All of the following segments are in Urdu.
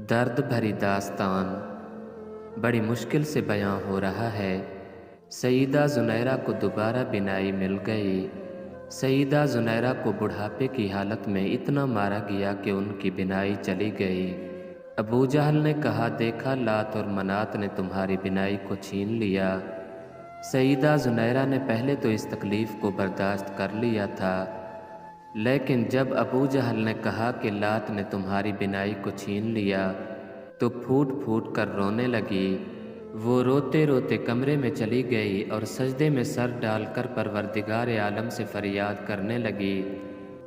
درد بھری داستان بڑی مشکل سے بیاں ہو رہا ہے۔ سیدہ زنیرہ کو دوبارہ بینائی مل گئی۔ سیدہ زنیرہ کو بڑھاپے کی حالت میں اتنا مارا گیا کہ ان کی بینائی چلی گئی۔ ابو جہل نے کہا، دیکھا لات اور منات نے تمہاری بینائی کو چھین لیا۔ سیدہ زنیرہ نے پہلے تو اس تکلیف کو برداشت کر لیا تھا، لیکن جب ابو جہل نے کہا کہ لات نے تمہاری بینائی کو چھین لیا تو پھوٹ پھوٹ کر رونے لگی۔ وہ روتے روتے کمرے میں چلی گئی اور سجدے میں سر ڈال کر پروردگار عالم سے فریاد کرنے لگی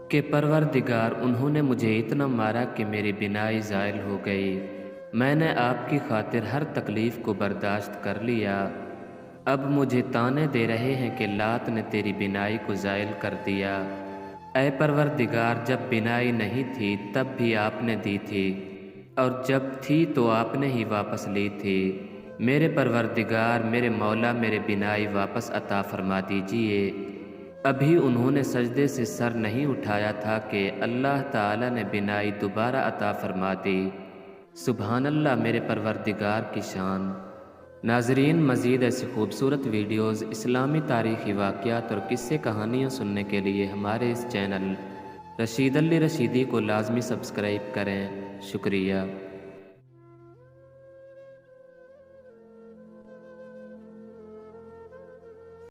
کہ پروردگار، انہوں نے مجھے اتنا مارا کہ میری بینائی زائل ہو گئی۔ میں نے آپ کی خاطر ہر تکلیف کو برداشت کر لیا، اب مجھے تانے دے رہے ہیں کہ لات نے تیری بینائی کو زائل کر دیا۔ اے پروردگار، جب بینائی نہیں تھی تب بھی آپ نے دی تھی، اور جب تھی تو آپ نے ہی واپس لی تھی۔ میرے پروردگار، میرے مولا، میرے بینائی واپس عطا فرما دیجئے۔ ابھی انہوں نے سجدے سے سر نہیں اٹھایا تھا کہ اللہ تعالی نے بینائی دوبارہ عطا فرما دی۔ سبحان اللہ، میرے پروردگار کی شان۔ ناظرین، مزید ایسی خوبصورت ویڈیوز، اسلامی تاریخی واقعات اور قصے کہانیاں سننے کے لیے ہمارے اس چینل رشید علی رشیدی کو لازمی سبسکرائب کریں۔ شکریہ۔